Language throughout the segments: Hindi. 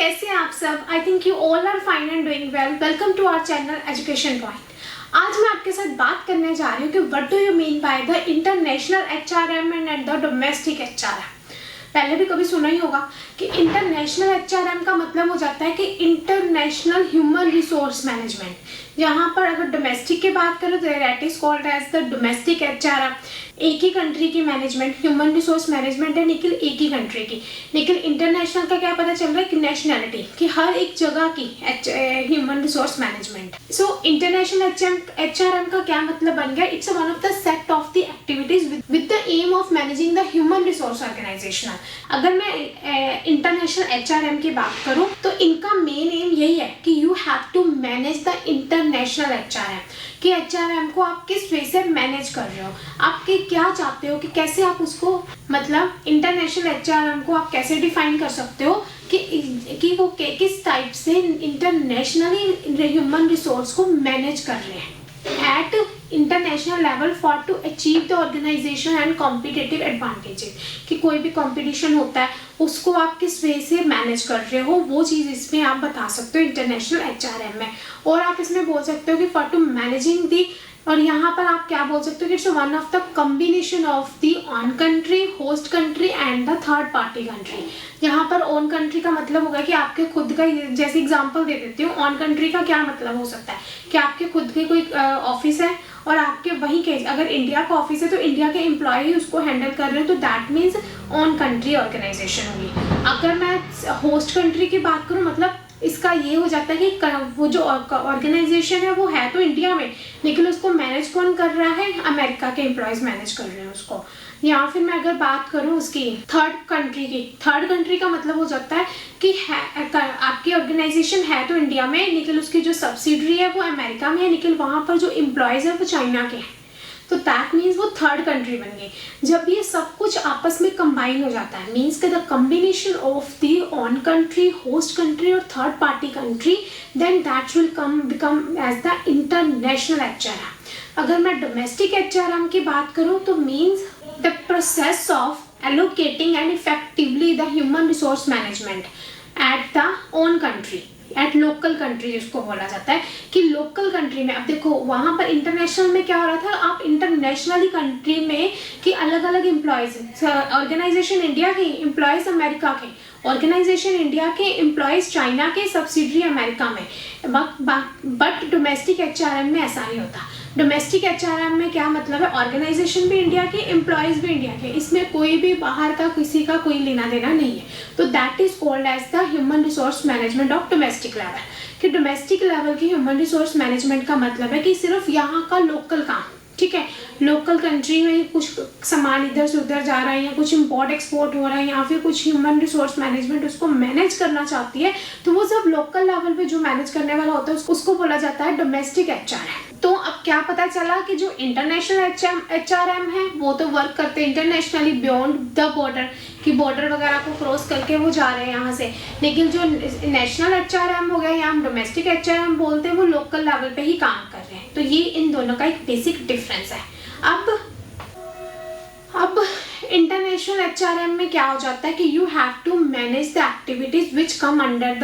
कैसे हैं आप सब? I think you all are fine and doing well. Welcome to our channel education point. आज मैं आपके साथ बात करने जा रही हूँ कि what do you mean by the international HRM and the domestic HRM. पहले भी कभी सुना ही होगा कि इंटरनेशनल एचआरएम का मतलब हो जाता है कि इंटरनेशनल ह्यूमन रिसोर्स मैनेजमेंट। यहाँ पर अगर डोमेस्टिक की बात करें तो that is called as the domestic HRM. एक ही कंट्री की मैनेजमेंट, ह्यूमन रिसोर्स मैनेजमेंट है लेकिन एक ही कंट्री की। लेकिन इंटरनेशनल का क्या पता चल रहा है कि नेशनैलिटी कि हर एक जगह की human resource management. So international HRM का क्या मतलब बन गया? It's one of the set of the activities with the aim of managing the human resource organization. अगर मैं इंटरनेशनल एचआरएम की बात करूं तो इनका मेन एम यही है कि you have to manage the international HRM, कि एचआरएम को आप किस वे से मैनेज कर रहे हो, आपके क्या चाहते हो कि कैसे आप उसको, मतलब इंटरनेशनल एचआरएम को आप कैसे डिफाइन कर सकते हो कि वो किस टाइप से इंटरनेशनली ह्यूमन रिसोर्स को मैनेज कर रहे हैं at international level for to achieve the organization and competitive advantages। कि कोई भी कंपटीशन होता है उसको आप किस वे से मैनेज कर रहे हो, वो चीज़ इसमें आप बता सकते हो इंटरनेशनल एचआरएम में। और आप इसमें बोल सकते हो कि फॉर टू मैनेजिंग दी, और यहाँ पर आप क्या बोल सकते हो कि it's one of the combination of the on country, host country and the third party country. यहाँ पर ऑन कंट्री का मतलब होगा कि आपके खुद का, जैसे एग्जांपल दे देती हूँ, ऑन कंट्री का क्या मतलब हो सकता है कि आपके खुद के कोई ऑफिस है और आपके वहीं के, अगर इंडिया का ऑफिस है तो इंडिया के एम्प्लॉय उसको हैंडल कर रहे हैं तो that means on country organization होगी। अगर मैं होस्ट कंट्री की बात करूँ, मतलब इसका ये हो जाता है कि वो जो ऑर्गेनाइजेशन है वो है तो इंडिया में, लेकिन उसको मैनेज कौन कर रहा है? अमेरिका के एम्प्लॉयज मैनेज कर रहे हैं उसको। या फिर मैं अगर बात करूं उसकी थर्ड कंट्री की, थर्ड कंट्री का मतलब हो जाता है कि आपकी ऑर्गेनाइजेशन है तो इंडिया में, लेकिन उसकी जो सब्सिडरी है वो अमेरिका में है, लेकिन वहाँ पर जो एम्प्लॉयज है वो चाइना के हैं, तो दैट मीन्स वो थर्ड कंट्री बन गई। जब ये सब कुछ आपस में कंबाइन हो जाता है, मीन्स के the combination of the own country, host country और third party country, then that will become as the international HRM. अगर मैं डोमेस्टिक एचआरएम की बात करूं तो means the process of allocating and effectively the human resource management at the own country, at local country जिसको बोला जाता है कि लोकल कंट्री में। अब देखो वहाँ पर इंटरनेशनल में क्या हो रहा था, आप इंटरनेशनली कंट्री में कि अलग अलग एम्प्लॉयज, ऑर्गेनाइजेशन इंडिया के, एम्प्लॉयज अमेरिका के, ऑर्गेनाइजेशन इंडिया के, एम्प्लॉयज चाइना के, सब्सिडरी अमेरिका में। बट डोमेस्टिक एचआरएम में ऐसा नहीं होता। डोमेस्टिक एचआरएम में क्या मतलब है, ऑर्गेनाइजेशन भी इंडिया के, एम्प्लॉयज भी इंडिया के, इसमें कोई भी बाहर का किसी का कोई लेना देना नहीं है। तो that is called as the human resource management of domestic level. कि डोमेस्टिक लेवल की ह्यूमन रिसोर्स मैनेजमेंट का मतलब है कि सिर्फ यहाँ का लोकल काम, ठीक है, लोकल कंट्री में कुछ सामान इधर से उधर जा रहा है या कुछ इम्पोर्ट एक्सपोर्ट हो रहा है या फिर कुछ ह्यूमन रिसोर्स मैनेजमेंट उसको मैनेज करना चाहती है, तो वो सब लोकल लेवल पे जो मैनेज करने वाला होता है उसको बोला जाता है डोमेस्टिक एचआरएम। तो अब क्या पता चला कि जो इंटरनेशनल एचआरएम है वो तो वर्क करते हैं इंटरनेशनली बियॉन्ड द बॉर्डर, कि बॉर्डर वगैरह को क्रॉस करके वो जा रहे हैं यहाँ से, लेकिन जो नेशनल एचआरएम हो गया या हम डोमेस्टिक एचआरएम बोलते हैं वो लोकल लेवल पे ही काम कर रहे हैं। तो ये इन दोनों का एक बेसिक डिफरेंस है। अब इंटरनेशनल एचआरएम में क्या हो जाता है कि you have to manage the activities which come under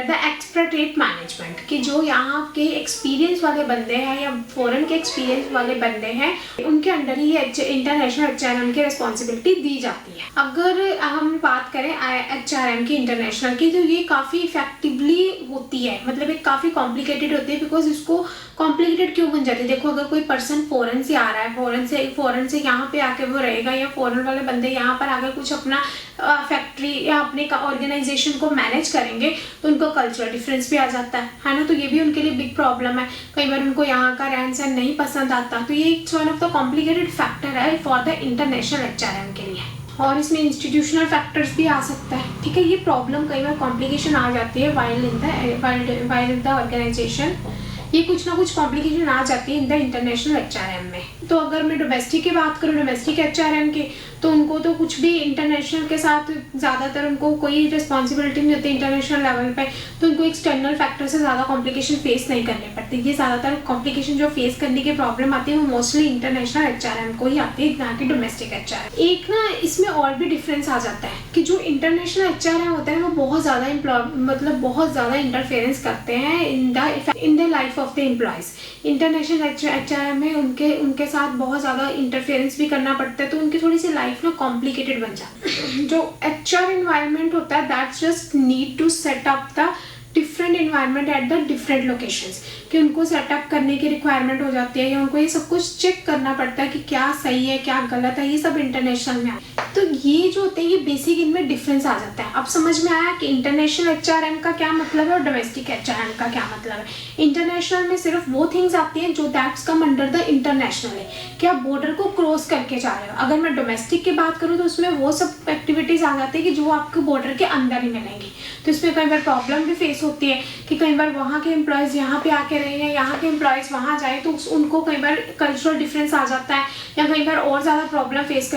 the expatriate management, कि जो यहाँ के एक्सपीरियंस वाले बंदे हैं या फॉरेन के एक्सपीरियंस वाले बंदे हैं उनके अंडर ही इंटरनेशनल एचआरएम की रिस्पॉन्सिबिलिटी दी जाती है। अगर हम बात करें एचआरएम की इंटरनेशनल की, तो ये काफ़ी इफेक्टिवली होती है, मतलब एक काफ़ी कॉम्प्लिकेटेड होती है। बिकॉज इसको कॉम्प्लिकेटेड क्यों बन जाती है, देखो अगर कोई पर्सन फॉरेन से आ रहा है, फॉरेन से यहाँ पे आके वो रहेगा, या फॉरेन वाले बंदे यहाँ पर आकर कुछ अपना फैक्ट्री या अपने ऑर्गेनाइजेशन को मैनेज करेंगे तो उनको कल्चरल डिफरेंस भी आ जाता है ना, तो ये भी उनके लिए बिग प्रॉब्लम है। कई बार उनको यहाँ का रहन सहन नहीं पसंद आता, तो ये one of the complicated factor है फॉर द इंटरनेशनल एचआरएम के लिए। और इसमें इंस्टीट्यूशनल फैक्टर्स भी आ सकता है, ठीक है। ये प्रॉब्लम कई बार कॉम्प्लिकेशन आ जाती है वाइल इन द ऑर्गेनाइजेशन, ये कुछ ना कुछ कॉम्प्लिकेशन आ जाती है इन द इंटरनेशनल एचआरएम में। तो अगर मैं डोमेस्टिक की बात करूँ, डोमेस्टिक एचआरएम की, तो उनको तो कुछ भी इंटरनेशनल के साथ ज़्यादातर उनको कोई रिस्पॉन्सिबिलिटी नहीं होती इंटरनेशनल लेवल पे, तो उनको एक्सटर्नल फैक्टर से ज़्यादा कॉम्प्लिकेशन फेस नहीं करने पड़ती। ये ज़्यादातर कॉम्प्लिकेशन जो फेस करने की प्रॉब्लम आती है वो मोस्टली इंटरनेशनल एचआरएम को ही आती है, ना कि डोमेस्टिक एचआरएम। एक ना इसमें और भी डिफरेंस आ जाता है कि जो इंटरनेशनल एचआरएम होता है वो बहुत ज़्यादा इंटरफेरेंस करते हैं in the life of the employees. International HRM में उनके साथ बहुत ज़्यादा इंटरफेरेंस भी करना पड़ता है, तो उनकी थोड़ी सी लाइफ ना कॉम्प्लिकेटेड बन जाती है। जो एचआर एनवायरनमेंट होता है that's just need to set up the different environment at the different locations, कि उनको सेटअप करने की रिक्वायरमेंट हो जाती है या उनको ये सब कुछ चेक करना पड़ता है कि क्या सही है क्या गलत है, ये सब इंटरनेशनल में आता है। तो ये जो होते हैं ये बेसिक इनमें डिफरेंस आ जाता है। अब समझ में आया कि इंटरनेशनल एचआरएम का क्या मतलब है और डोमेस्टिक एचआरएम का क्या मतलब है। इंटरनेशनल में सिर्फ वो थिंग्स आती हैं जो that's come under the international है, कि आप बॉर्डर को क्रॉस करके जा रहे हो। अगर मैं डोमेस्टिक की बात करूँ तो उसमें वो सब एक्टिविटीज़ आ जाती है कि जो आपको बॉर्डर के अंदर ही मिलेंगी। तो इसमें कई बार प्रॉब्लम भी फेस होती है कि कई बार वहाँ के एम्प्लॉयज़ यहाँ पे आके रहे हैं, यहाँ के एम्प्लॉयज़ वहाँ जाए, तो उनको कई बार कल्चरल डिफरेंस आ जाता है या कई बार और ज़्यादा प्रॉब्लम फेस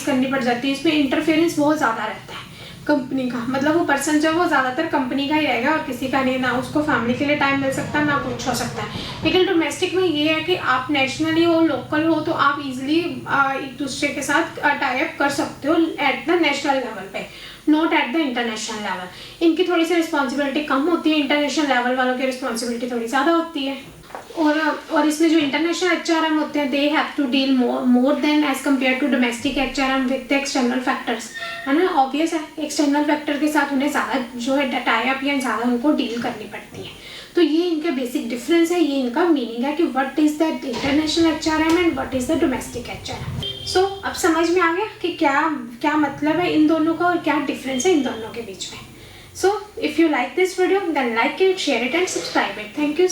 करनी पड़ जाती है। इसमें इंटरफेरेंस बहुत ज़्यादा रहता है कंपनी का, मतलब वो पर्सन जो है वो ज़्यादातर कंपनी का ही रहेगा और किसी का नहीं, ना उसको फैमिली के लिए टाइम मिल सकता है ना कुछ हो सकता है। लेकिन डोमेस्टिक में ये है कि आप नेशनली हो, लोकल हो, तो आप इजीली एक दूसरे के साथ टाई अप कर सकते हो एट द नेशनल लेवल पे, not at the international level. इनकी थोड़ी सी रिस्पॉन्सिबिलिटी कम होती है, इंटरनेशनल लेवल वालों की रिस्पॉन्सिबिलिटी थोड़ी ज़्यादा होती है। और इसमें जो इंटरनेशनल एचआरएम होते हैं they have to deal more than as compare to domestic HRM with the external factors, है ना। ऑब्वियस है एक्सटर्नल फैक्टर के साथ उन्हें ज़्यादा जो है टाई अप या ज़्यादा उनको डील करनी पड़ती है। तो ये इनके बेसिक डिफरेंस है, ये इनका मीनिंग है कि what is the international HRM and what is the domestic HRM. So अब समझ में आ गया कि क्या मतलब है इन दोनों का और क्या डिफरेंस है इन दोनों के बीच में। So if you like this video then like it, share it and subscribe it. Thank you so